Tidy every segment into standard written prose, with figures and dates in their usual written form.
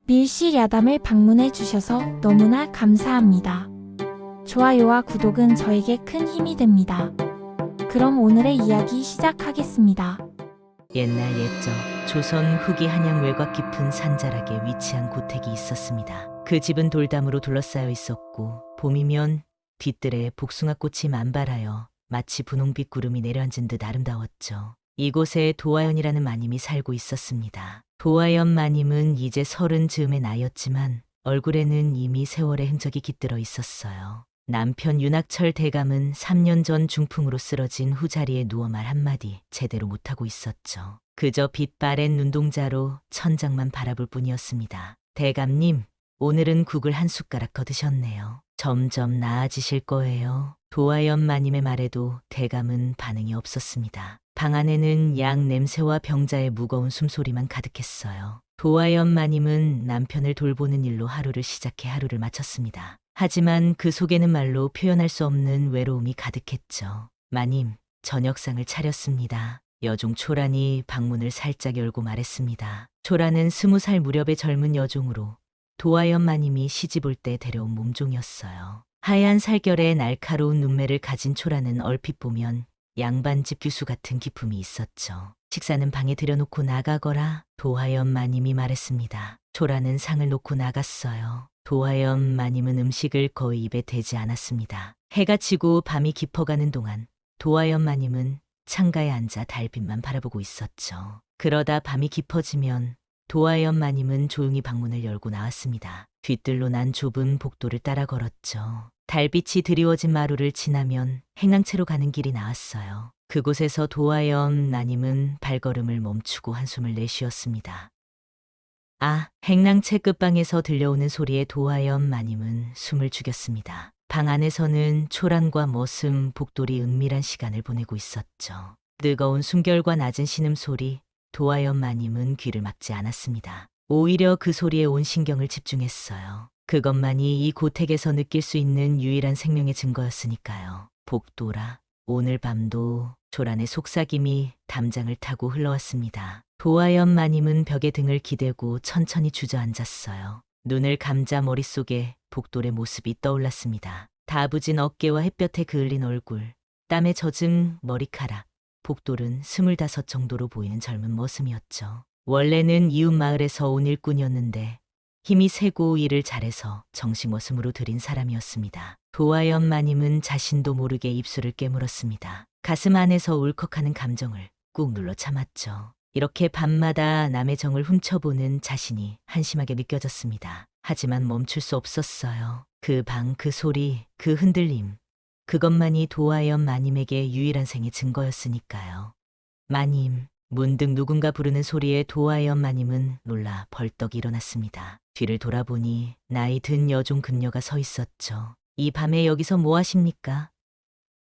밀실 야담을 방문해 주셔서 너무나 감사합니다. 좋아요와 구독은 저에게 큰 힘이 됩니다. 그럼 오늘의 이야기 시작하겠습니다. 옛날 옛적 조선 후기 한양 외곽 깊은 산자락에 위치한 고택이 있었습니다. 그 집은 돌담으로 둘러싸여 있었고 봄이면 뒤뜰에 복숭아꽃이 만발하여 마치 분홍빛 구름이 내려앉은 듯 아름다웠죠. 이곳에 도화연이라는 마님이 살고 있었습니다. 도화연 마님은 이제 30 즈음의 나이였지만 얼굴에는 이미 세월의 흔적이 깃들어 있었어요. 남편 윤학철 대감은 3년 전 중풍으로 쓰러진 후 자리에 누워 말 한마디 제대로 못하고 있었죠. 그저 빛바랜 눈동자로 천장만 바라볼 뿐이었습니다. 대감님, 오늘은 국을 한 숟가락 더 드셨네요. 점점 나아지실 거예요. 도화연 마님의 말에도 대감은 반응이 없었습니다. 방 안에는 약 냄새와 병자의 무거운 숨소리만 가득했어요. 도화연 마님은 남편을 돌보는 일로 하루를 시작해 하루를 마쳤습니다. 하지만 그 속에는 말로 표현할 수 없는 외로움이 가득했죠. 마님, 저녁상을 차렸습니다. 여종 초란이 방문을 살짝 열고 말했습니다. 초란은 20살 무렵의 젊은 여종으로 도화연 마님이 시집 올 때 데려온 몸종이었어요. 하얀 살결에 날카로운 눈매를 가진 초란은 얼핏 보면 양반집 규수 같은 기품이 있었죠. 식사는 방에 들여놓고 나가거라, 도화연 마님이 말했습니다. 초란은 상을 놓고 나갔어요. 도화연 마님은 음식을 거의 입에 대지 않았습니다. 해가 지고 밤이 깊어가는 동안 도화연 마님은 창가에 앉아 달빛만 바라보고 있었죠. 그러다 밤이 깊어지면 도화연 마님은 조용히 방문을 열고 나왔습니다. 뒤뜰로 난 좁은 복도를 따라 걸었죠. 달빛이 드리워진 마루를 지나면 행랑채로 가는 길이 나왔어요. 그곳에서 도화연 마님은 발걸음을 멈추고 한숨을 내쉬었습니다. 행랑채 끝방에서 들려오는 소리에 도화연 마님은 숨을 죽였습니다. 방 안에서는 초란과 머슴, 복돌이 은밀한 시간을 보내고 있었죠. 뜨거운 숨결과 낮은 신음소리, 도화연 마님은 귀를 막지 않았습니다. 오히려 그 소리에 온 신경을 집중했어요. 그것만이 이 고택에서 느낄 수 있는 유일한 생명의 증거였으니까요. 복돌아, 오늘 밤도 초란의 속삭임이 담장을 타고 흘러왔습니다. 도화연 마님은 벽에 등을 기대고 천천히 주저앉았어요. 눈을 감자 머릿속에 복돌의 모습이 떠올랐습니다. 다부진 어깨와 햇볕에 그을린 얼굴, 땀에 젖은 머리카락. 복돌은 25 정도로 보이는 젊은 머슴이었죠. 원래는 이웃 마을에서 온 일꾼이었는데 힘이 세고 일을 잘해서 정식 머슴으로 들인 사람이었습니다. 도화연 마님은 자신도 모르게 입술을 깨물었습니다. 가슴 안에서 울컥하는 감정을 꾹 눌러 참았죠. 이렇게 밤마다 남의 정을 훔쳐보는 자신이 한심하게 느껴졌습니다. 하지만 멈출 수 없었어요. 그 방, 그 소리, 그 흔들림. 그것만이 도화연 마님에게 유일한 생의 증거였으니까요. 마님, 문득 누군가 부르는 소리에 도화연 마님은 놀라 벌떡 일어났습니다. 뒤를 돌아보니 나이 든 여종 금녀가 서 있었죠. 이 밤에 여기서 뭐 하십니까?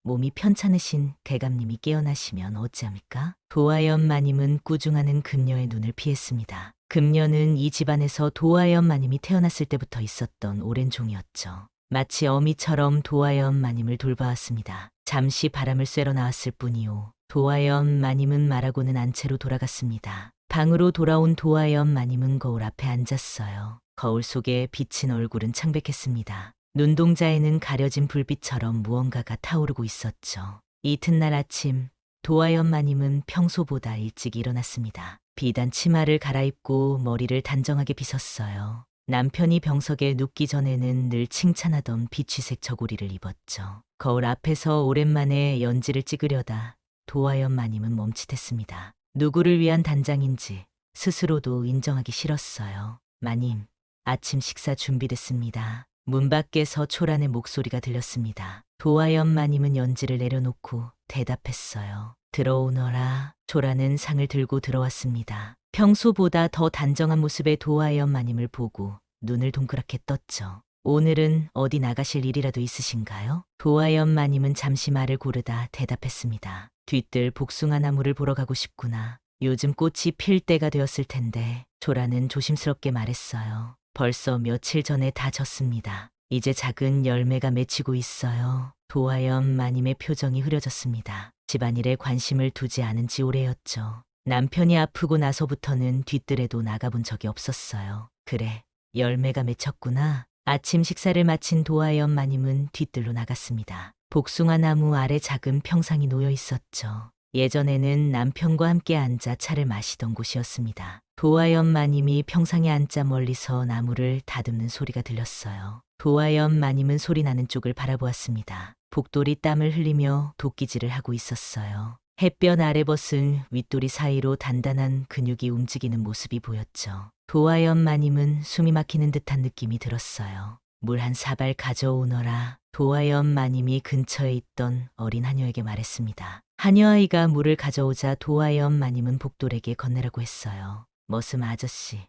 몸이 편찮으신 대감님이 깨어나시면 어찌합니까? 도화연 마님은 꾸중하는 금녀의 눈을 피했습니다. 금녀는 이 집안에서 도화연 마님이 태어났을 때부터 있었던 오랜 종이었죠. 마치 어미처럼 도화연 마님을 돌봐왔습니다. 잠시 바람을 쐬러 나왔을 뿐이요. 도화연 마님은 말하고는 안 채로 돌아갔습니다. 방으로 돌아온 도화연 마님은 거울 앞에 앉았어요. 거울 속에 비친 얼굴은 창백했습니다. 눈동자에는 가려진 불빛처럼 무언가가 타오르고 있었죠. 이튿날 아침, 도화연 마님은 평소보다 일찍 일어났습니다. 비단 치마를 갈아입고 머리를 단정하게 빗었어요. 남편이 병석에 눕기 전에는 늘 칭찬하던 비취색 저고리를 입었죠. 거울 앞에서 오랜만에 연지를 찍으려다 도화연 마님은 멈칫했습니다. 누구를 위한 단장인지 스스로도 인정하기 싫었어요. 마님, 아침 식사 준비됐습니다. 문 밖에서 초란의 목소리가 들렸습니다. 도화연 마님은 연지를 내려놓고 대답했어요. 들어오너라. 초란은 상을 들고 들어왔습니다. 평소보다 더 단정한 모습의 도화연 마님을 보고 눈을 동그랗게 떴죠. 오늘은 어디 나가실 일이라도 있으신가요? 도화연 마님은 잠시 말을 고르다 대답했습니다. 뒤뜰 복숭아 나무를 보러 가고 싶구나. 요즘 꽃이 필 때가 되었을 텐데. 초란은 조심스럽게 말했어요. 벌써 며칠 전에 다 졌습니다. 이제 작은 열매가 맺히고 있어요. 도화연 마님의 표정이 흐려졌습니다. 집안일에 관심을 두지 않은 지 오래였죠. 남편이 아프고 나서부터는 뒤뜰에도 나가본 적이 없었어요. 그래, 열매가 맺혔구나. 아침 식사를 마친 도하연 마님은 뒤뜰로 나갔습니다. 복숭아 나무 아래 작은 평상이 놓여 있었죠. 예전에는 남편과 함께 앉아 차를 마시던 곳이었습니다. 도하연 마님이 평상에 앉자 멀리서 나무를 다듬는 소리가 들렸어요. 도하연 마님은 소리 나는 쪽을 바라보았습니다. 복돌이 땀을 흘리며 도끼질을 하고 있었어요. 햇볕 아래 벗은 윗도리 사이로 단단한 근육이 움직이는 모습이 보였죠. 도하연 마님은 숨이 막히는 듯한 느낌이 들었어요. 물 한 사발 가져오너라. 도하연 마님이 근처에 있던 어린 하녀에게 말했습니다. 하녀아이가 물을 가져오자 도하연 마님은 복돌에게 건네라고 했어요. 머슴 아저씨,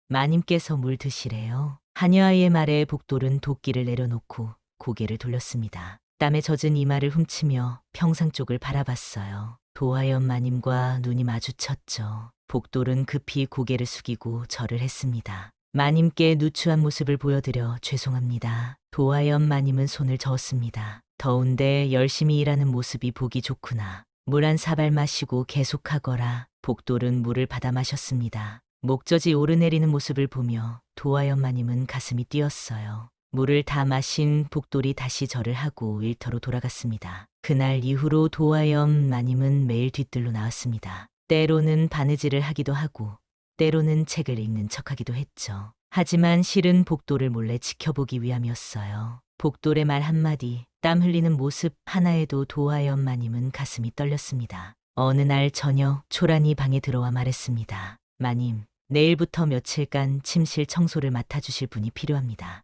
마님께서 물 드시래요. 하녀아이의 말에 복돌은 도끼를 내려놓고 고개를 돌렸습니다. 땀에 젖은 이마를 훔치며 평상 쪽을 바라봤어요. 도하연 마님과 눈이 마주쳤죠. 복돌은 급히 고개를 숙이고 절을 했습니다. 마님께 누추한 모습을 보여드려 죄송합니다. 도하연 마님은 손을 저었습니다. 더운데 열심히 일하는 모습이 보기 좋구나. 물 한 사발 마시고 계속하거라. 복돌은 물을 받아 마셨습니다. 목젖이 오르내리는 모습을 보며 도하연 마님은 가슴이 뛰었어요. 물을 다 마신 복돌이 다시 절을 하고 일터로 돌아갔습니다. 그날 이후로 도하연 마님은 매일 뒤뜰로 나왔습니다. 때로는 바느질을 하기도 하고 때로는 책을 읽는 척하기도 했죠. 하지만 실은 복돌을 몰래 지켜보기 위함이었어요. 복돌의 말 한마디, 땀 흘리는 모습 하나에도 도하연 마님은 가슴이 떨렸습니다. 어느 날 저녁 초란이 방에 들어와 말했습니다. 마님, 내일부터 며칠간 침실 청소를 맡아주실 분이 필요합니다.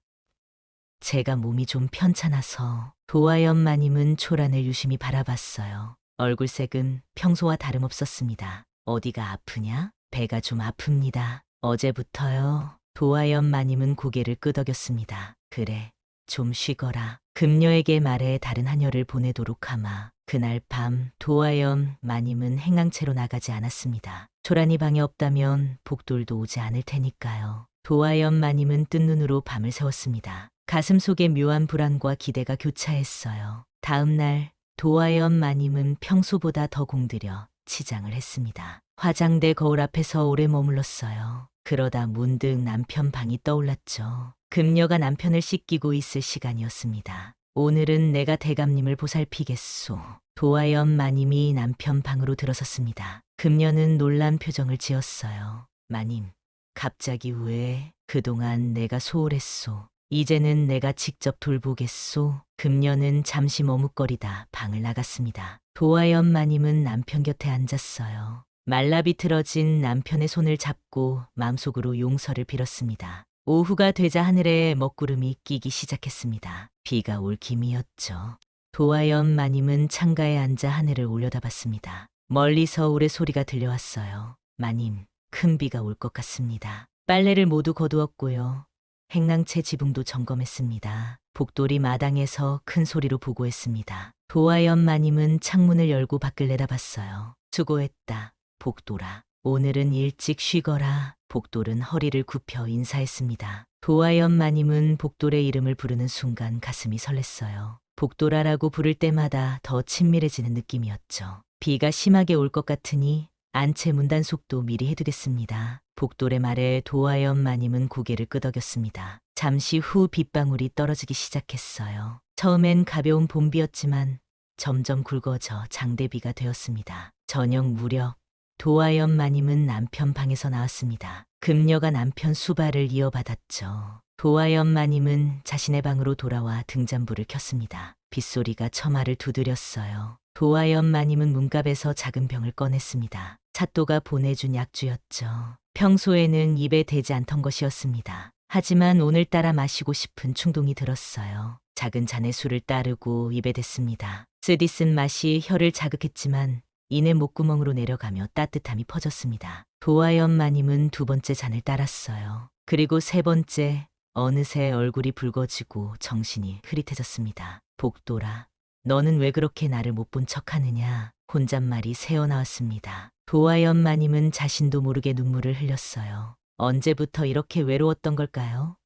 제가 몸이 좀 편찮아서. 도하연 마님은 초란을 유심히 바라봤어요. 얼굴색은 평소와 다름없었습니다. 어디가 아프냐? 배가 좀 아픕니다. 어제부터요. 도하연 마님은 고개를 끄덕였습니다. 그래, 좀 쉬거라. 금녀에게 말해 다른 하녀를 보내도록 하마. 그날 밤 도하연 마님은 행랑채로 나가지 않았습니다. 초란이 방에 없다면 복돌도 오지 않을 테니까요. 도하연 마님은 뜬 눈으로 밤을 새웠습니다. 가슴속에 묘한 불안과 기대가 교차했어요. 다음 날 도하연 마님은 평소보다 더 공들여 치장을 했습니다. 화장대 거울 앞에서 오래 머물렀어요. 그러다 문득 남편 방이 떠올랐죠. 금녀가 남편을 씻기고 있을 시간이었습니다. 오늘은 내가 대감님을 보살피겠소. 도하연 마님이 남편 방으로 들어섰습니다. 금녀는 놀란 표정을 지었어요. 마님, 갑자기 왜? 그동안 내가 소홀했소. 이제는 내가 직접 돌보겠소. 금녀는 잠시 머뭇거리다 방을 나갔습니다. 도하연 마님은 남편 곁에 앉았어요. 말라비틀어진 남편의 손을 잡고 마음속으로 용서를 빌었습니다. 오후가 되자 하늘에 먹구름이 끼기 시작했습니다. 비가 올 기미였죠. 도하연 마님은 창가에 앉아 하늘을 올려다봤습니다. 멀리서 우레 소리가 들려왔어요. 마님, 큰 비가 올 것 같습니다. 빨래를 모두 거두었고요. 행랑채 지붕도 점검했습니다. 복돌이 마당에서 큰 소리로 보고했습니다. 도하연 마님은 창문을 열고 밖을 내다봤어요. 수고했다, 복돌아. 오늘은 일찍 쉬거라. 복돌은 허리를 굽혀 인사했습니다. 도하연 마님은 복돌의 이름을 부르는 순간 가슴이 설렜어요. 복돌아라고 부를 때마다 더 친밀해지는 느낌이었죠. 비가 심하게 올 것 같으니 안채 문단속도 미리 해두겠습니다. 복돌의 말에 도하연 마님은 고개를 끄덕였습니다. 잠시 후 빗방울이 떨어지기 시작했어요. 처음엔 가벼운 봄비였지만 점점 굵어져 장대비가 되었습니다. 저녁 무렵 도하연 마님은 남편 방에서 나왔습니다. 금녀가 남편 수발을 이어받았죠. 도하연 마님은 자신의 방으로 돌아와 등잔불을 켰습니다. 빗소리가 처마를 두드렸어요. 도하연 마님은 문갑에서 작은 병을 꺼냈습니다. 사또가 보내준 약주였죠. 평소에는 입에 대지 않던 것이었습니다. 하지만 오늘따라 마시고 싶은 충동이 들었어요. 작은 잔의 술을 따르고 입에 댔습니다. 쓰디쓴 맛이 혀를 자극했지만 이내 목구멍으로 내려가며 따뜻함이 퍼졌습니다. 도하연 마님은 두 번째 잔을 따랐어요. 그리고 세 번째, 어느새 얼굴이 붉어지고 정신이 흐릿해졌습니다. 복돌아, 너는 왜 그렇게 나를 못 본 척하느냐? 혼잣말이 새어나왔습니다. 도하연 마님은 자신도 모르게 눈물을 흘렸어요. 언제부터 이렇게 외로웠던 걸까요?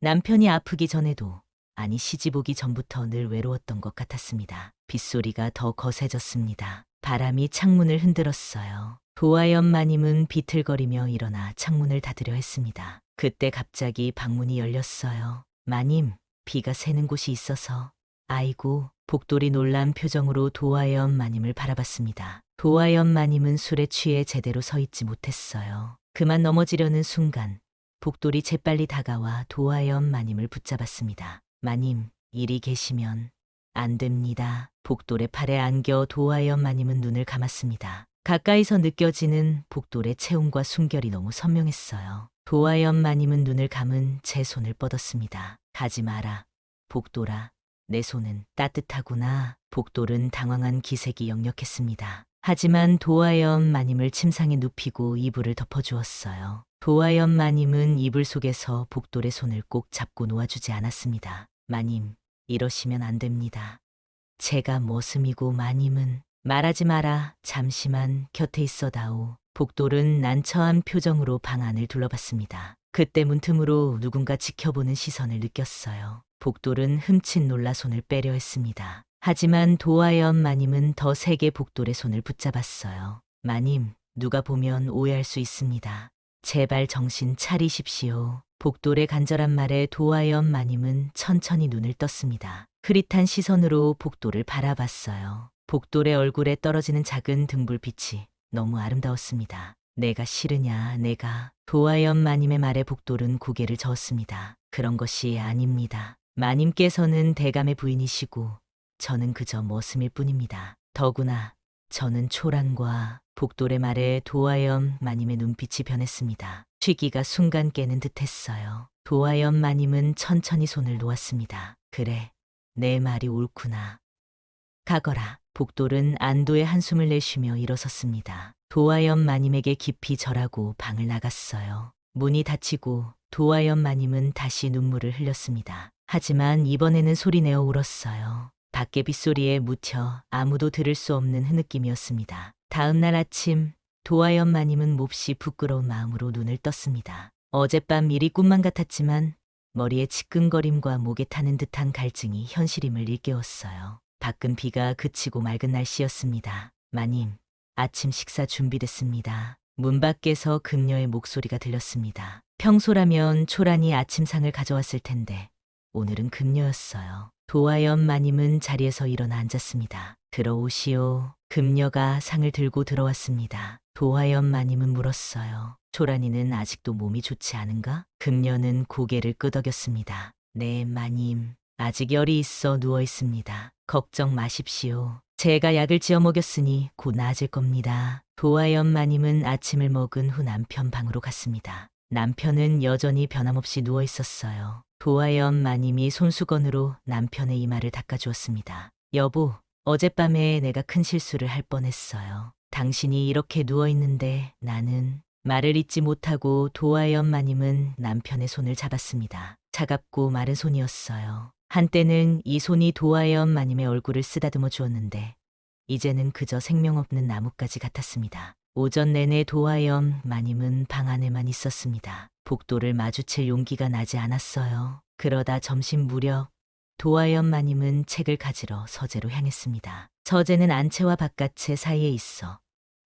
남편이 아프기 전에도, 아니 시집 오기 전부터 늘 외로웠던 것 같았습니다. 빗소리가 더 거세졌습니다. 바람이 창문을 흔들었어요. 도하연 마님은 비틀거리며 일어나 창문을 닫으려 했습니다. 그때 갑자기 방문이 열렸어요. 마님, 비가 새는 곳이 있어서. 아이고, 복돌이 놀란 표정으로 도화연 마님을 바라봤습니다. 도화연 마님은 술에 취해 제대로 서 있지 못했어요. 그만 넘어지려는 순간 복돌이 재빨리 다가와 도화연 마님을 붙잡았습니다. 마님, 이리 계시면 안 됩니다. 복돌의 팔에 안겨 도화연 마님은 눈을 감았습니다. 가까이서 느껴지는 복돌의 체온과 숨결이 너무 선명했어요. 도화연 마님은 눈을 감은 제 손을 뻗었습니다. 가지 마라. 복돌아, 내 손은 따뜻하구나. 복돌은 당황한 기색이 역력했습니다. 하지만 도화연 마님을 침상에 눕히고 이불을 덮어주었어요. 도화연 마님은 이불 속에서 복돌의 손을 꼭 잡고 놓아주지 않았습니다. 마님, 이러시면 안 됩니다. 제가 머슴이고 마님은 말하지 마라. 잠시만 곁에 있어다오. 복돌은 난처한 표정으로 방 안을 둘러봤습니다. 그때 문틈으로 누군가 지켜보는 시선을 느꼈어요. 복돌은 흠칫 놀라 손을 빼려 했습니다. 하지만 도화연 마님은 더 세게 복돌의 손을 붙잡았어요. 마님, 누가 보면 오해할 수 있습니다. 제발 정신 차리십시오. 복돌의 간절한 말에 도화연 마님은 천천히 눈을 떴습니다. 흐릿한 시선으로 복돌을 바라봤어요. 복돌의 얼굴에 떨어지는 작은 등불빛이 너무 아름다웠습니다. 내가 싫으냐, 내가. 도화연 마님의 말에 복돌은 고개를 저었습니다. 그런 것이 아닙니다. 마님께서는 대감의 부인이시고 저는 그저 머슴일 뿐입니다. 더구나 저는 초란과. 복돌의 말에 도화연 마님의 눈빛이 변했습니다. 취기가 순간 깨는 듯했어요. 도화연 마님은 천천히 손을 놓았습니다. 그래, 내 말이 옳구나. 가거라. 복돌은 안도의 한숨을 내쉬며 일어섰습니다. 도화연 마님에게 깊이 절하고 방을 나갔어요. 문이 닫히고 도화연 마님은 다시 눈물을 흘렸습니다. 하지만 이번에는 소리내어 울었어요. 밖의 빗소리에 묻혀 아무도 들을 수 없는 흐느낌이었습니다. 다음 날 아침 도화연 마님은 몹시 부끄러운 마음으로 눈을 떴습니다. 어젯밤 일이 꿈만 같았지만 머리에 지끈거림과 목에 타는 듯한 갈증이 현실임을 일깨웠어요. 밖은 비가 그치고 맑은 날씨였습니다. 마님, 아침 식사 준비됐습니다. 문 밖에서 금녀의 목소리가 들렸습니다. 평소라면 초란이 아침상을 가져왔을 텐데 오늘은 금녀였어요. 도화연 마님은 자리에서 일어나 앉았습니다. 들어오시오. 금녀가 상을 들고 들어왔습니다. 도화연 마님은 물었어요. 초란이는 아직도 몸이 좋지 않은가? 금녀는 고개를 끄덕였습니다. 네, 마님. 아직 열이 있어 누워 있습니다. 걱정 마십시오. 제가 약을 지어 먹였으니 곧 나아질 겁니다. 도화연 마님은 아침을 먹은 후 남편 방으로 갔습니다. 남편은 여전히 변함없이 누워 있었어요. 도화연 마님이 손수건으로 남편의 이마를 닦아주었습니다. 여보, 어젯밤에 내가 큰 실수를 할 뻔했어요. 당신이 이렇게 누워 있는데 나는. 말을 잇지 못하고 도화연 마님은 남편의 손을 잡았습니다. 차갑고 마른 손이었어요. 한때는 이 손이 도화연 마님의 얼굴을 쓰다듬어 주었는데 이제는 그저 생명 없는 나뭇가지 같았습니다. 오전 내내 도화연 마님은 방 안에만 있었습니다. 복돌을 마주칠 용기가 나지 않았어요. 그러다 점심 무렵 도화연 마님은 책을 가지러 서재로 향했습니다. 서재는 안채와 바깥채 사이에 있어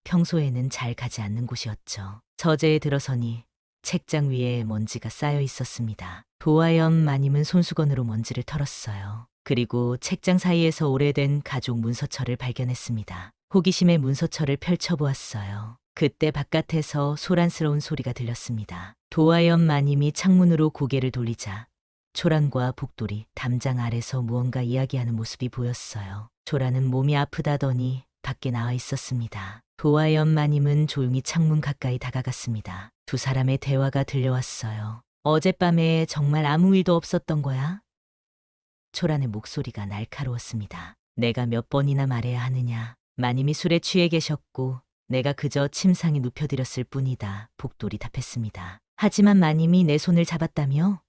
평소에는 잘 가지 않는 곳이었죠. 서재에 들어서니 책장 위에 먼지가 쌓여 있었습니다. 도화연 마님은 손수건으로 먼지를 털었어요. 그리고 책장 사이에서 오래된 가족 문서처를 발견했습니다. 호기심에 문서처를 펼쳐보았어요. 그때 바깥에서 소란스러운 소리가 들렸습니다. 도화연 마님이 창문으로 고개를 돌리자 초란과 복돌이 담장 아래서 무언가 이야기하는 모습이 보였어요. 초란은 몸이 아프다더니 밖에 나와 있었습니다. 도화연 마님은 조용히 창문 가까이 다가갔습니다. 두 사람의 대화가 들려왔어요. 어젯밤에 정말 아무 일도 없었던 거야? 초란의 목소리가 날카로웠습니다. 내가 몇 번이나 말해야 하느냐. 마님이 술에 취해 계셨고 내가 그저 침상에 눕혀드렸을 뿐이다. 복돌이 답했습니다. 하지만 마님이 내 손을 잡았다며?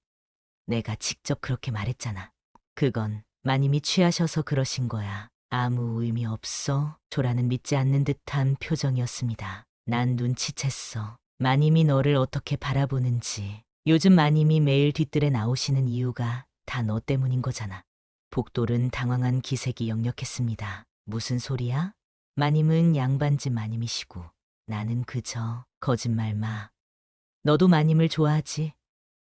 내가 직접 그렇게 말했잖아. 그건 마님이 취하셔서 그러신 거야. 아무 의미 없어. 초라는 믿지 않는 듯한 표정이었습니다. 난 눈치챘어. 마님이 너를 어떻게 바라보는지. 요즘 마님이 매일 뒤뜰에 나오시는 이유가 다 너 때문인 거잖아. 복돌은 당황한 기색이 역력했습니다. 무슨 소리야? 마님은 양반집 마님이시고 나는 그저 거짓말 마. 너도 마님을 좋아하지?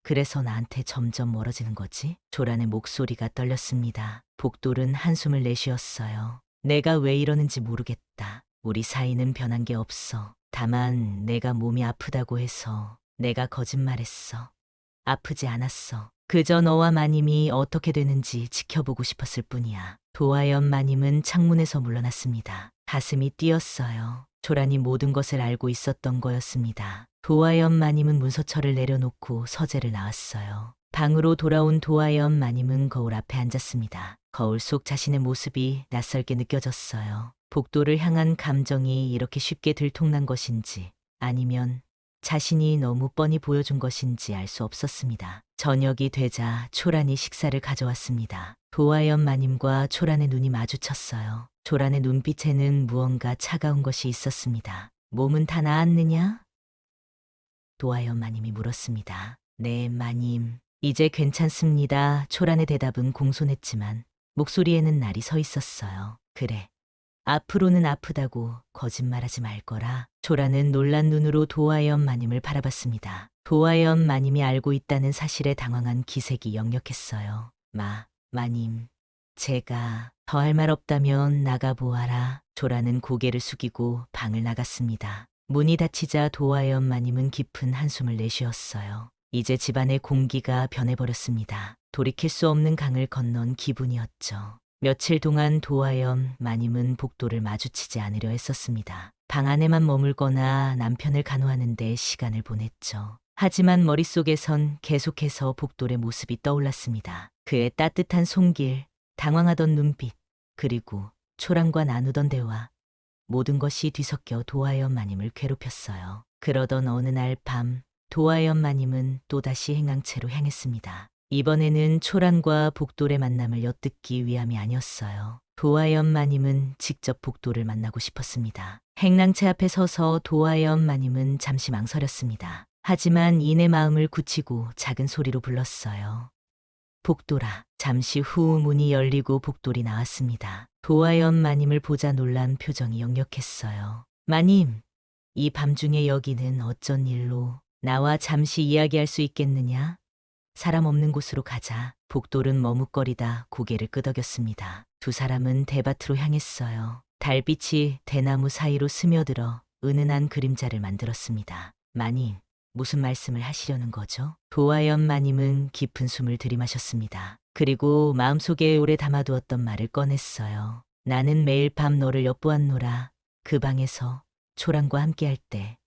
그래서 나한테 점점 멀어지는 거지? 조란의 목소리가 떨렸습니다. 복돌은 한숨을 내쉬었어요. 내가 왜 이러는지 모르겠다. 우리 사이는 변한 게 없어. 다만 내가 몸이 아프다고 해서 내가 거짓말했어. 아프지 않았어. 그저 너와 마님이 어떻게 되는지 지켜보고 싶었을 뿐이야. 도하연 마님은 창문에서 물러났습니다. 가슴이 뛰었어요. 조란이 모든 것을 알고 있었던 거였습니다. 도하연 마님은 문서철을 내려놓고 서재를 나왔어요. 방으로 돌아온 도하연 마님은 거울 앞에 앉았습니다. 거울 속 자신의 모습이 낯설게 느껴졌어요. 복도를 향한 감정이 이렇게 쉽게 들통난 것인지 아니면 자신이 너무 뻔히 보여준 것인지 알 수 없었습니다. 저녁이 되자 초란이 식사를 가져왔습니다. 도하연 마님과 초란의 눈이 마주쳤어요. 초란의 눈빛에는 무언가 차가운 것이 있었습니다. 몸은 다 나았느냐? 도하연 마님이 물었습니다. 네, 마님. 이제 괜찮습니다. 초란의 대답은 공손했지만 목소리에는 날이 서 있었어요. 그래. 앞으로는 아프다고 거짓말하지 말 거라. 초라는 놀란 눈으로 도하연 마님을 바라봤습니다. 도하연 마님이 알고 있다는 사실에 당황한 기색이 역력했어요. 마님, 제가 더 할 말 없다면 나가보아라. 초라는 고개를 숙이고 방을 나갔습니다. 문이 닫히자 도하연 마님은 깊은 한숨을 내쉬었어요. 이제 집안의 공기가 변해버렸습니다. 돌이킬 수 없는 강을 건넌 기분이었죠. 며칠 동안 도하연 마님은 복도를 마주치지 않으려 했었습니다. 방 안에만 머물거나 남편을 간호하는 데 시간을 보냈죠. 하지만 머릿속에선 계속해서 복돌의 모습이 떠올랐습니다. 그의 따뜻한 손길, 당황하던 눈빛, 그리고 초랑과 나누던 대화, 모든 것이 뒤섞여 도하연 마님을 괴롭혔어요. 그러던 어느 날 밤, 도하연 마님은 또다시 행랑채로 향했습니다. 이번에는 초란과 복돌의 만남을 엿듣기 위함이 아니었어요. 도하연 마님은 직접 복돌을 만나고 싶었습니다. 행랑채 앞에 서서 도하연 마님은 잠시 망설였습니다. 하지만 이내 마음을 굳히고 작은 소리로 불렀어요. 복돌아. 잠시 후 문이 열리고 복돌이 나왔습니다. 도하연 마님을 보자 놀란 표정이 역력했어요. 마님, 이 밤중에 여기는 어쩐 일로? 나와 잠시 이야기할 수 있겠느냐? 사람 없는 곳으로 가자. 복돌은 머뭇거리다 고개를 끄덕였습니다. 두 사람은 대밭으로 향했어요. 달빛이 대나무 사이로 스며들어 은은한 그림자를 만들었습니다. 마님, 무슨 말씀을 하시려는 거죠? 도하연 마님은 깊은 숨을 들이마셨습니다. 그리고 마음속에 오래 담아두었던 말을 꺼냈어요. 나는 매일 밤 너를 엿보았노라. 그 방에서 초랑과 함께할 때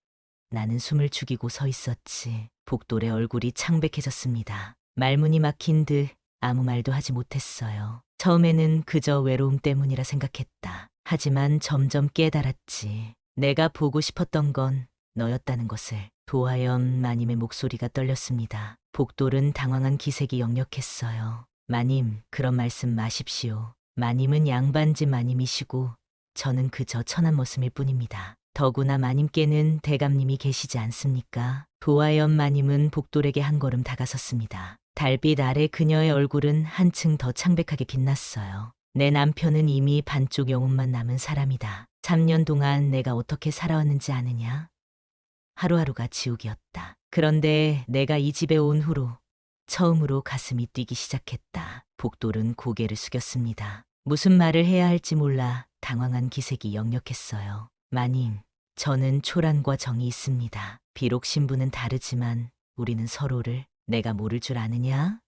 나는 숨을 죽이고 서 있었지. 복돌의 얼굴이 창백해졌습니다. 말문이 막힌 듯 아무 말도 하지 못했어요. 처음에는 그저 외로움 때문이라 생각했다. 하지만 점점 깨달았지. 내가 보고 싶었던 건 너였다는 것을. 도하연 마님의 목소리가 떨렸습니다. 복돌은 당황한 기색이 역력했어요. 마님, 그런 말씀 마십시오. 마님은 양반집 마님이시고 저는 그저 천한 머슴일 뿐입니다. 더구나 마님께는 대감님이 계시지 않습니까? 도하연 마님은 복돌에게 한 걸음 다가섰습니다. 달빛 아래 그녀의 얼굴은 한층 더 창백하게 빛났어요. 내 남편은 이미 반쪽 영혼만 남은 사람이다. 3년 동안 내가 어떻게 살아왔는지 아느냐? 하루하루가 지옥이었다. 그런데 내가 이 집에 온 후로 처음으로 가슴이 뛰기 시작했다. 복돌은 고개를 숙였습니다. 무슨 말을 해야 할지 몰라 당황한 기색이 역력했어요. 마님, 저는 초란과 정이 있습니다. 비록 신분은 다르지만 우리는 서로를 내가 모를 줄 아느냐?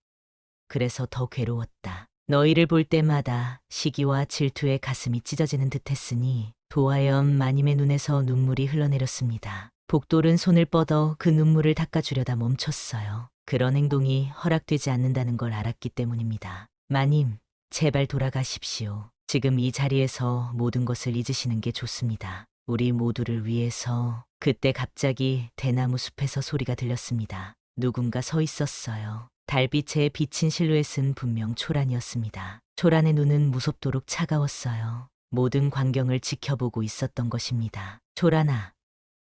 그래서 더 괴로웠다. 너희를 볼 때마다 시기와 질투에 가슴이 찢어지는 듯했으니 도하연 마님의 눈에서 눈물이 흘러내렸습니다. 복돌은 손을 뻗어 그 눈물을 닦아주려다 멈췄어요. 그런 행동이 허락되지 않는다는 걸 알았기 때문입니다. 마님, 제발 돌아가십시오. 지금 이 자리에서 모든 것을 잊으시는 게 좋습니다. 우리 모두를 위해서. 그때 갑자기 대나무 숲에서 소리가 들렸습니다. 누군가 서 있었어요. 달빛에 비친 실루엣은 분명 초란이었습니다. 초란의 눈은 무섭도록 차가웠어요. 모든 광경을 지켜보고 있었던 것입니다. 초란아.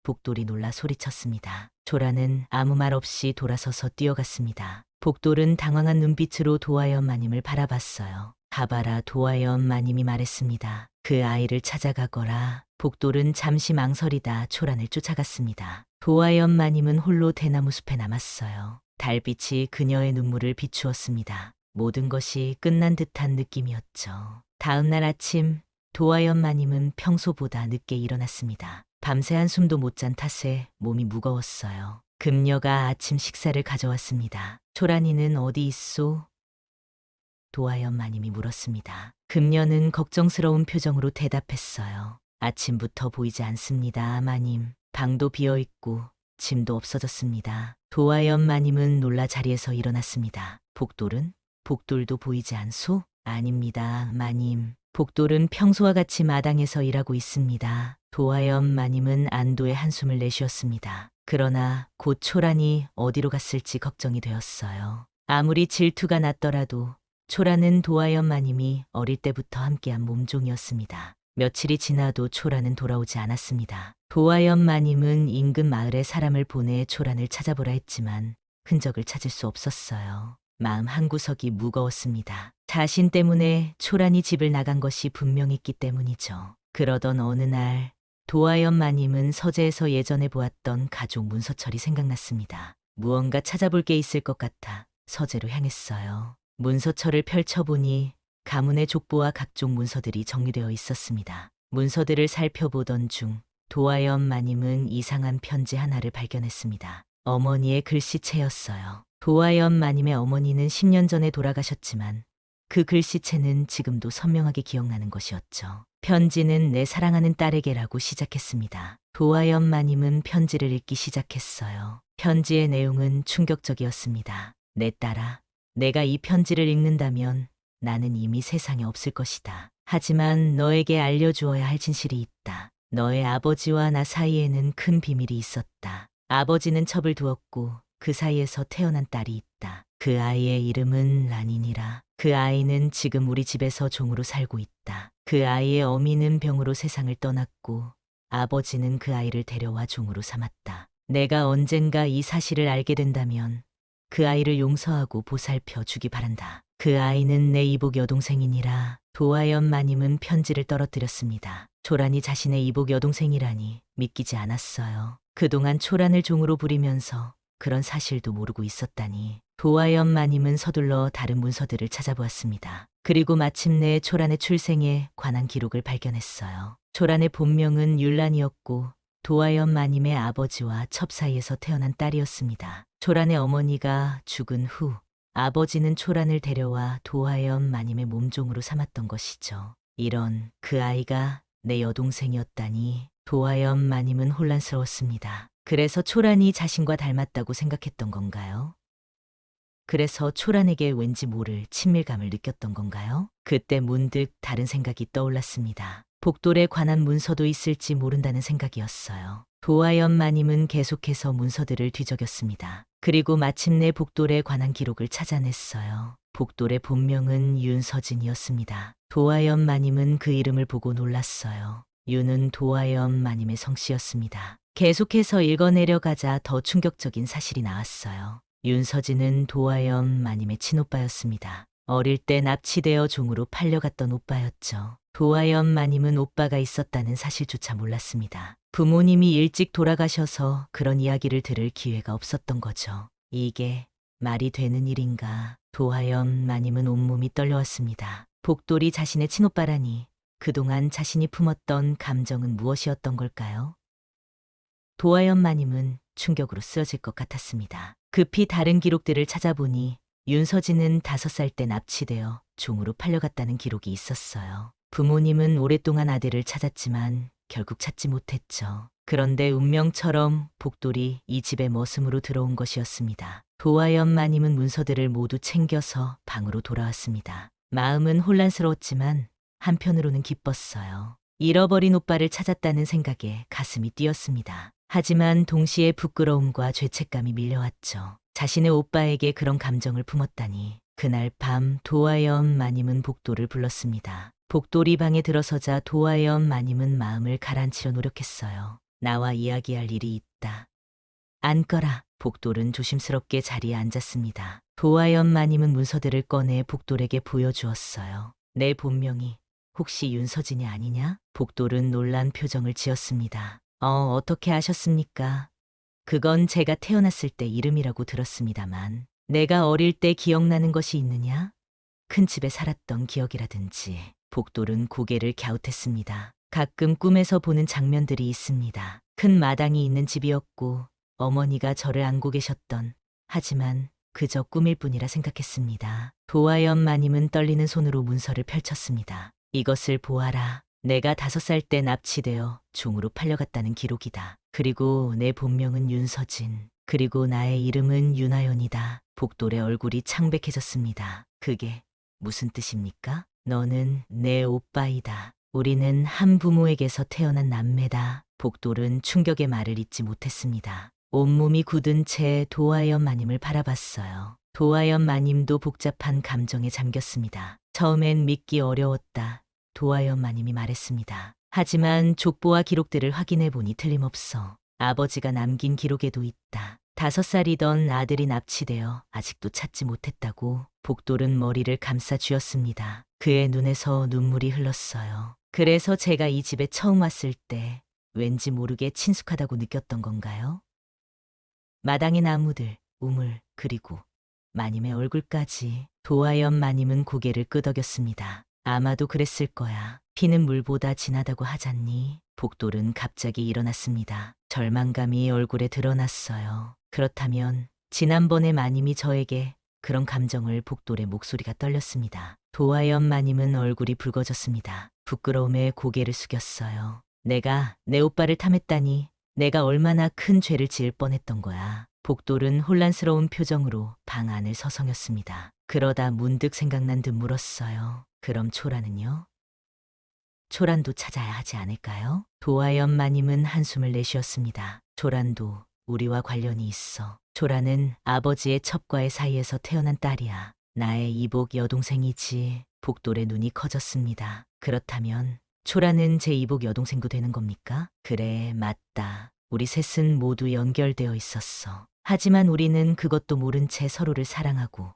복돌이 놀라 소리쳤습니다. 초란은 아무 말 없이 돌아서서 뛰어갔습니다. 복돌은 당황한 눈빛으로 도하연 마님을 바라봤어요. 가봐라. 도하연 마님이 말했습니다. 그 아이를 찾아가거라. 복돌은 잠시 망설이다 초란을 쫓아갔습니다. 도하연 마님은 홀로 대나무 숲에 남았어요. 달빛이 그녀의 눈물을 비추었습니다. 모든 것이 끝난 듯한 느낌이었죠. 다음 날 아침, 도하연 마님은 평소보다 늦게 일어났습니다. 밤새 한숨도 못 잔 탓에 몸이 무거웠어요. 금녀가 아침 식사를 가져왔습니다. 초란이는 어디 있소? 도하연 마님이 물었습니다. 금녀는 걱정스러운 표정으로 대답했어요. 아침부터 보이지 않습니다, 마님. 방도 비어있고 짐도 없어졌습니다. 도하연 마님은 놀라 자리에서 일어났습니다. 복돌은? 복돌도 보이지 않소? 아닙니다, 마님. 복돌은 평소와 같이 마당에서 일하고 있습니다. 도하연 마님은 안도의 한숨을 내쉬었습니다. 그러나 곧 초란이 어디로 갔을지 걱정이 되었어요. 아무리 질투가 났더라도 초란은 도하연 마님이 어릴 때부터 함께한 몸종이었습니다. 며칠이 지나도 초란은 돌아오지 않았습니다. 도하연 마님은 인근 마을에 사람을 보내 초란을 찾아보라 했지만 흔적을 찾을 수 없었어요. 마음 한구석이 무거웠습니다. 자신 때문에 초란이 집을 나간 것이 분명했기 때문이죠. 그러던 어느 날 도하연 마님은 서재에서 예전에 보았던 가족 문서철이 생각났습니다. 무언가 찾아볼 게 있을 것 같아 서재로 향했어요. 문서철을 펼쳐보니 가문의 족보와 각종 문서들이 정리되어 있었습니다. 문서들을 살펴보던 중 도하연 마님은 이상한 편지 하나를 발견했습니다. 어머니의 글씨체였어요. 도하연 마님의 어머니는 10년 전에 돌아가셨지만 그 글씨체는 지금도 선명하게 기억나는 것이었죠. 편지는 내 사랑하는 딸에게라고 시작했습니다. 도하연 마님은 편지를 읽기 시작했어요. 편지의 내용은 충격적이었습니다. 내 딸아, 내가 이 편지를 읽는다면 나는 이미 세상에 없을 것이다. 하지만 너에게 알려주어야 할 진실이 있다. 너의 아버지와 나 사이에는 큰 비밀이 있었다. 아버지는 첩을 두었고 그 사이에서 태어난 딸이 있다. 그 아이의 이름은 란인이라. 그 아이는 지금 우리 집에서 종으로 살고 있다. 그 아이의 어미는 병으로 세상을 떠났고 아버지는 그 아이를 데려와 종으로 삼았다. 내가 언젠가 이 사실을 알게 된다면 그 아이를 용서하고 보살펴 주기 바란다. 그 아이는 내 이복 여동생이니라. 도하연 마님은 편지를 떨어뜨렸습니다. 초란이 자신의 이복 여동생이라니 믿기지 않았어요. 그동안 초란을 종으로 부리면서 그런 사실도 모르고 있었다니. 도하연 마님은 서둘러 다른 문서들을 찾아보았습니다. 그리고 마침내 초란의 출생에 관한 기록을 발견했어요. 초란의 본명은 율란이었고 도하연 마님의 아버지와 첩 사이에서 태어난 딸이었습니다. 초란의 어머니가 죽은 후 아버지는 초란을 데려와 도하연 마님의 몸종으로 삼았던 것이죠. 이런 그 아이가 내 여동생이었다니. 도하연 마님은 혼란스러웠습니다. 그래서 초란이 자신과 닮았다고 생각했던 건가요? 그래서 초란에게 왠지 모를 친밀감을 느꼈던 건가요? 그때 문득 다른 생각이 떠올랐습니다. 복돌에 관한 문서도 있을지 모른다는 생각이었어요. 도하연 마님은 계속해서 문서들을 뒤적였습니다. 그리고 마침내 복돌에 관한 기록을 찾아냈어요. 복돌의 본명은 윤서진이었습니다. 도하연 마님은 그 이름을 보고 놀랐어요. 윤은 도하연 마님의 성씨였습니다. 계속해서 읽어내려가자 더 충격적인 사실이 나왔어요. 윤서진은 도하연 마님의 친오빠였습니다. 어릴 때 납치되어 종으로 팔려갔던 오빠였죠. 도하연 마님은 오빠가 있었다는 사실조차 몰랐습니다. 부모님이 일찍 돌아가셔서 그런 이야기를 들을 기회가 없었던 거죠. 이게 말이 되는 일인가. 도하연 마님은 온몸이 떨려왔습니다. 복돌이 자신의 친오빠라니 그동안 자신이 품었던 감정은 무엇이었던 걸까요? 도하연 마님은 충격으로 쓰러질 것 같았습니다. 급히 다른 기록들을 찾아보니 윤서진은 5살 때 납치되어 종으로 팔려갔다는 기록이 있었어요. 부모님은 오랫동안 아들을 찾았지만 결국 찾지 못했죠. 그런데 운명처럼 복돌이 이 집에 머슴으로 들어온 것이었습니다. 도하연 마님은 문서들을 모두 챙겨서 방으로 돌아왔습니다. 마음은 혼란스러웠지만 한편으로는 기뻤어요. 잃어버린 오빠를 찾았다는 생각에 가슴이 뛰었습니다. 하지만 동시에 부끄러움과 죄책감이 밀려왔죠. 자신의 오빠에게 그런 감정을 품었다니. 그날 밤 도하연 마님은 복돌을 불렀습니다. 복돌이 방에 들어서자 도하연 마님은 마음을 가라앉히려 노력했어요. 나와 이야기할 일이 있다. 앉거라. 복돌은 조심스럽게 자리에 앉았습니다. 도하연 마님은 문서들을 꺼내 복돌에게 보여주었어요. 내 본명이 혹시 윤서진이 아니냐? 복돌은 놀란 표정을 지었습니다. 어떻게 아셨습니까? 그건 제가 태어났을 때 이름이라고 들었습니다만, 내가 어릴 때 기억나는 것이 있느냐? 큰 집에 살았던 기억이라든지. 복돌은 고개를 갸웃했습니다. 가끔 꿈에서 보는 장면들이 있습니다. 큰 마당이 있는 집이었고 어머니가 저를 안고 계셨던, 하지만 그저 꿈일 뿐이라 생각했습니다. 도하연 마님은 떨리는 손으로 문서를 펼쳤습니다. 이것을 보아라. 내가 5살 때 납치되어 종으로 팔려갔다는 기록이다. 그리고 내 본명은 윤서진. 그리고 나의 이름은 윤하연이다. 복돌의 얼굴이 창백해졌습니다. 그게 무슨 뜻입니까? 너는 내 오빠이다. 우리는 한 부모에게서 태어난 남매다. 복돌은 충격의 말을 잇지 못했습니다. 온몸이 굳은 채 도하연 마님을 바라봤어요. 도하연 마님도 복잡한 감정에 잠겼습니다. 처음엔 믿기 어려웠다. 도하연 마님이 말했습니다. 하지만 족보와 기록들을 확인해 보니 틀림없어. 아버지가 남긴 기록에도 있다. 5살이던 아들이 납치되어 아직도 찾지 못했다고. 복돌은 머리를 감싸 쥐었습니다. 그의 눈에서 눈물이 흘렀어요. 그래서 제가 이 집에 처음 왔을 때 왠지 모르게 친숙하다고 느꼈던 건가요? 마당의 나무들, 우물, 그리고 마님의 얼굴까지. 도하연 마님은 고개를 끄덕였습니다. 아마도 그랬을 거야. 피는 물보다 진하다고 하잖니. 복돌은 갑자기 일어났습니다. 절망감이 얼굴에 드러났어요. 그렇다면 지난번에 마님이 저에게 그런 감정을. 복돌의 목소리가 떨렸습니다. 도하연 마님은 얼굴이 붉어졌습니다. 부끄러움에 고개를 숙였어요. 내가 내 오빠를 탐했다니, 내가 얼마나 큰 죄를 지을 뻔했던 거야. 복돌은 혼란스러운 표정으로 방 안을 서성였습니다. 그러다 문득 생각난 듯 물었어요. 그럼 초라는요? 초란도 찾아야 하지 않을까요? 도하연 마님은 한숨을 내쉬었습니다. 초란도 우리와 관련이 있어. 초라는 아버지의 첩과의 사이에서 태어난 딸이야. 나의 이복 여동생이지. 복돌의 눈이 커졌습니다. 그렇다면 초라는 제 이복 여동생도 되는 겁니까? 그래, 맞다. 우리 셋은 모두 연결되어 있었어. 하지만 우리는 그것도 모른 채 서로를 사랑하고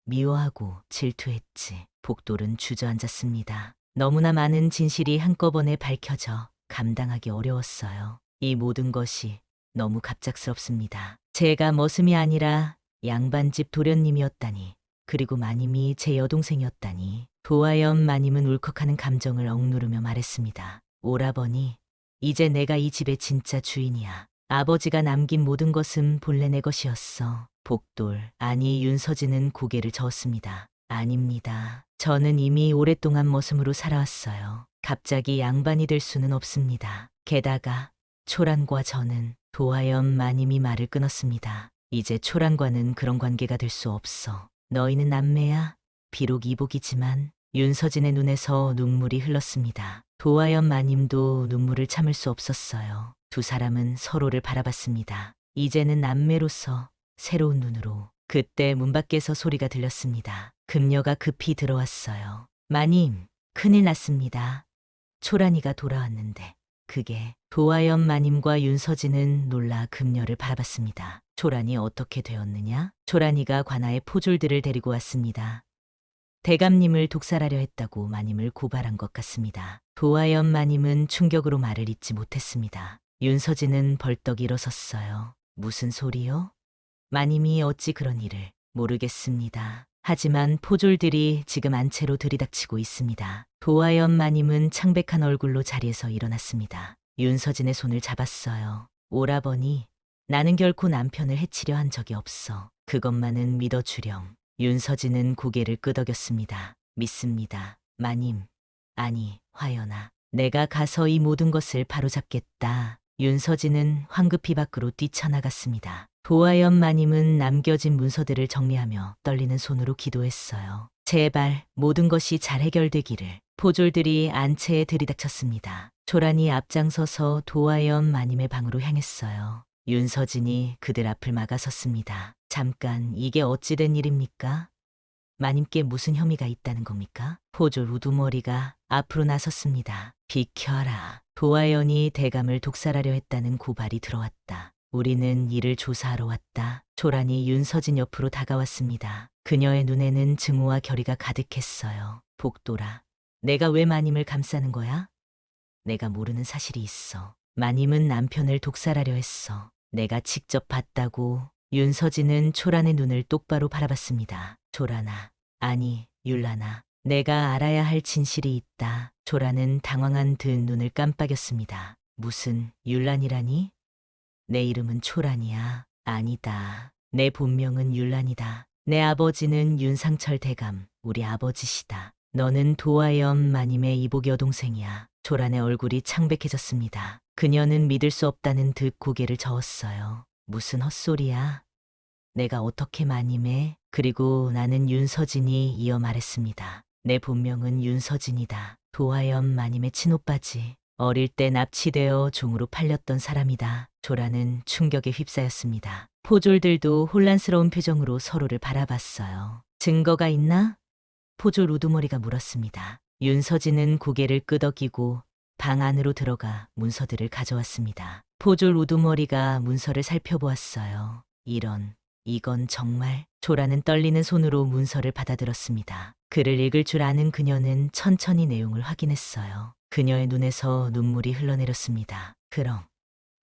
미워하고 질투했지. 복돌은 주저앉았습니다. 너무나 많은 진실이 한꺼번에 밝혀져 감당하기 어려웠어요. 이 모든 것이 너무 갑작스럽습니다. 제가 머슴이 아니라 양반집 도련님이었다니. 그리고 마님이 제 여동생이었다니. 도하연 마님은 울컥하는 감정을 억누르며 말했습니다. 오라버니, 이제 내가 이 집의 진짜 주인이야. 아버지가 남긴 모든 것은 본래 내 것이었어. 복돌, 아니 윤서진은 고개를 저었습니다. 아닙니다. 저는 이미 오랫동안 머슴으로 살아왔어요. 갑자기 양반이 될 수는 없습니다. 게다가 초란과 저는. 도하연 마님이 말을 끊었습니다. 이제 초란과는 그런 관계가 될 수 없어. 너희는 남매야. 비록 이복이지만. 윤서진의 눈에서 눈물이 흘렀습니다. 도하연 마님도 눈물을 참을 수 없었어요. 두 사람은 서로를 바라봤습니다. 이제는 남매로서 새로운 눈으로. 그때 문 밖에서 소리가 들렸습니다. 금녀가 급히 들어왔어요. 마님, 큰일 났습니다. 초란이가 돌아왔는데. 그게. 도하연 마님과 윤서진은 놀라 금녀를 바라봤습니다. 초란이 어떻게 되었느냐? 초란이가 관아에 포졸들을 데리고 왔습니다. 대감님을 독살하려 했다고 마님을 고발한 것 같습니다. 도하연 마님은 충격으로 말을 잇지 못했습니다. 윤서진은 벌떡 일어섰어요. 무슨 소리요? 마님이 어찌 그런 일을. 모르겠습니다. 하지만 포졸들이 지금 안채로 들이닥치고 있습니다. 도하연 마님은 창백한 얼굴로 자리에서 일어났습니다. 윤서진의 손을 잡았어요. 오라버니, 나는 결코 남편을 해치려 한 적이 없어. 그것만은 믿어주렴. 윤서진은 고개를 끄덕였습니다. 믿습니다. 마님. 아니, 화연아. 내가 가서 이 모든 것을 바로잡겠다. 윤서진은 황급히 밖으로 뛰쳐나갔습니다. 도하연 마님은 남겨진 문서들을 정리하며 떨리는 손으로 기도했어요. 제발 모든 것이 잘 해결되기를. 포졸들이 안채에 들이닥쳤습니다. 초란이 앞장서서 도하연 마님의 방으로 향했어요. 윤서진이 그들 앞을 막아섰습니다. 잠깐, 이게 어찌된 일입니까? 마님께 무슨 혐의가 있다는 겁니까? 포졸 우두머리가 앞으로 나섰습니다. 비켜라. 도하연이 대감을 독살하려 했다는 고발이 들어왔다. 우리는 이를 조사하러 왔다. 초란이 윤서진 옆으로 다가왔습니다. 그녀의 눈에는 증오와 결의가 가득했어요. 복돌아, 내가 왜 마님을 감싸는 거야? 내가 모르는 사실이 있어. 마님은 남편을 독살하려 했어. 내가 직접 봤다고. 윤서진은 초란의 눈을 똑바로 바라봤습니다. 초란아, 아니, 율란아, 내가 알아야 할 진실이 있다. 초란은 당황한 듯 눈을 깜빡였습니다. 무슨 율란이라니? 내 이름은 초란이야. 아니다. 내 본명은 율란이다. 내 아버지는 윤상철 대감, 우리 아버지시다. 너는 도화연 마님의 이복 여동생이야. 초란의 얼굴이 창백해졌습니다. 그녀는 믿을 수 없다는 듯 고개를 저었어요. 무슨 헛소리야? 내가 어떻게 마님의? 그리고 나는 윤서진이 이어 말했습니다. 내 본명은 윤서진이다. 도화연 마님의 친오빠지. 어릴 때 납치되어 종으로 팔렸던 사람이다. 조라는 충격에 휩싸였습니다. 포졸들도 혼란스러운 표정으로 서로를 바라봤어요. 증거가 있나? 포졸 우두머리가 물었습니다. 윤서진은 고개를 끄덕이고 방 안으로 들어가 문서들을 가져왔습니다. 포졸 우두머리가 문서를 살펴보았어요. 이건 정말. 조라는 떨리는 손으로 문서를 받아들었습니다. 글을 읽을 줄 아는 그녀는 천천히 내용을 확인했어요. 그녀의 눈에서 눈물이 흘러내렸습니다. 그럼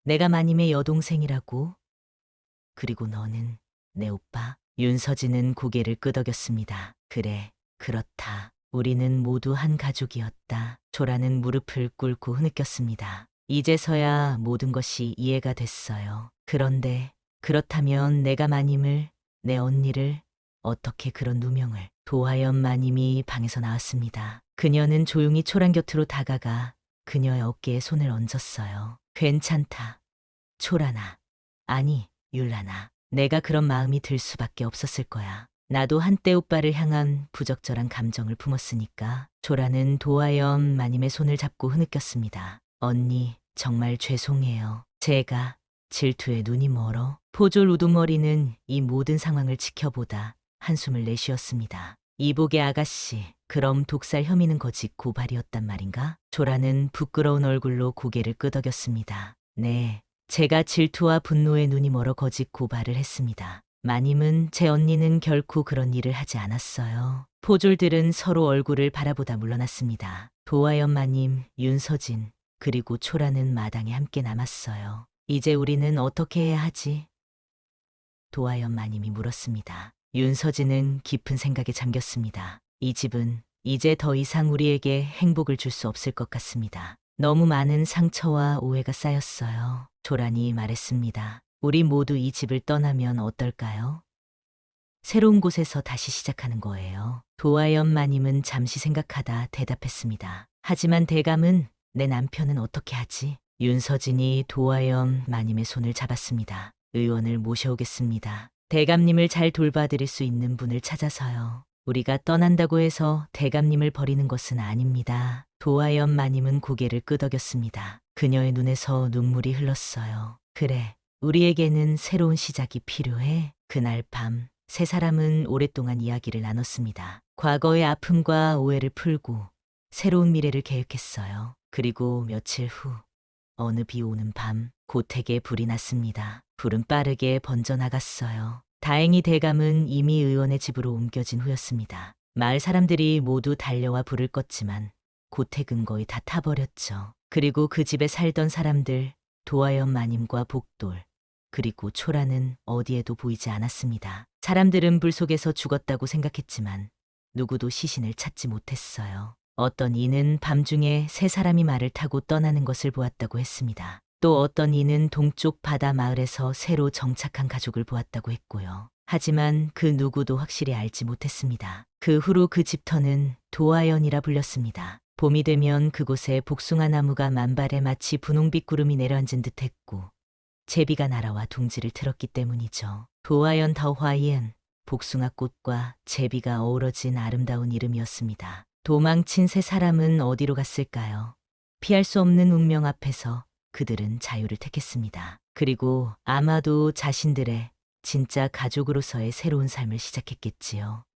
내가 마님의 여동생이라고? 그리고 너는 내 오빠? 윤서진은 고개를 끄덕였습니다. 그래, 그렇다. 우리는 모두 한 가족이었다. 조라는 무릎을 꿇고 흐느꼈습니다. 이제서야 모든 것이 이해가 됐어요. 그런데 그렇다면 내가 마님을, 내 언니를, 어떻게 그런 누명을? 도화연 마님이 방에서 나왔습니다. 그녀는 조용히 초란 곁으로 다가가 그녀의 어깨에 손을 얹었어요. 괜찮다. 초란아. 아니, 율란아. 내가 그런 마음이 들 수밖에 없었을 거야. 나도 한때 오빠를 향한 부적절한 감정을 품었으니까. 초란은 도화연 마님의 손을 잡고 흐느꼈습니다. 언니, 정말 죄송해요. 제가 질투에 눈이 멀어. 포졸 우두머리는 이 모든 상황을 지켜보다 한숨을 내쉬었습니다. 이복의 아가씨, 그럼 독살 혐의는 거짓 고발이었단 말인가? 조라는 부끄러운 얼굴로 고개를 끄덕였습니다. 네, 제가 질투와 분노에 눈이 멀어 거짓 고발을 했습니다. 마님은 제 언니는 결코 그런 일을 하지 않았어요. 포졸들은 서로 얼굴을 바라보다 물러났습니다. 도화연 마님, 윤서진, 그리고 초라는 마당에 함께 남았어요. 이제 우리는 어떻게 해야 하지? 도화연 마님이 물었습니다. 윤서진은 깊은 생각에 잠겼습니다. 이 집은 이제 더 이상 우리에게 행복을 줄 수 없을 것 같습니다. 너무 많은 상처와 오해가 쌓였어요. 조란이 말했습니다. 우리 모두 이 집을 떠나면 어떨까요? 새로운 곳에서 다시 시작하는 거예요. 도화연 마님은 잠시 생각하다 대답했습니다. 하지만 대감은, 내 남편은 어떻게 하지? 윤서진이 도화연 마님의 손을 잡았습니다. 의원을 모셔오겠습니다. 대감님을 잘 돌봐드릴 수 있는 분을 찾아서요. 우리가 떠난다고 해서 대감님을 버리는 것은 아닙니다. 도화연 마님은 고개를 끄덕였습니다. 그녀의 눈에서 눈물이 흘렀어요. 그래, 우리에게는 새로운 시작이 필요해. 그날 밤, 세 사람은 오랫동안 이야기를 나눴습니다. 과거의 아픔과 오해를 풀고 새로운 미래를 계획했어요. 그리고 며칠 후, 어느 비 오는 밤, 고택에 불이 났습니다. 불은 빠르게 번져나갔어요. 다행히 대감은 이미 의원의 집으로 옮겨진 후였습니다. 마을 사람들이 모두 달려와 불을 껐지만 고택은 거의 다 타버렸죠. 그리고 그 집에 살던 사람들, 도화연 마님과 복돌, 그리고 초라는 어디에도 보이지 않았습니다. 사람들은 불 속에서 죽었다고 생각했지만 누구도 시신을 찾지 못했어요. 어떤 이는 밤중에 세 사람이 말을 타고 떠나는 것을 보았다고 했습니다. 또 어떤 이는 동쪽 바다 마을에서 새로 정착한 가족을 보았다고 했고요. 하지만 그 누구도 확실히 알지 못했습니다. 그 후로 그 집터는 도화연이라 불렸습니다. 봄이 되면 그곳에 복숭아 나무가 만발해 마치 분홍빛 구름이 내려앉은 듯했고 제비가 날아와 둥지를 틀었기 때문이죠. 도화연 더화이엔, 복숭아 꽃과 제비가 어우러진 아름다운 이름이었습니다. 도망친 세 사람은 어디로 갔을까요? 피할 수 없는 운명 앞에서 그들은 자유를 택했습니다. 그리고 아마도 자신들의 진짜 가족으로서의 새로운 삶을 시작했겠지요.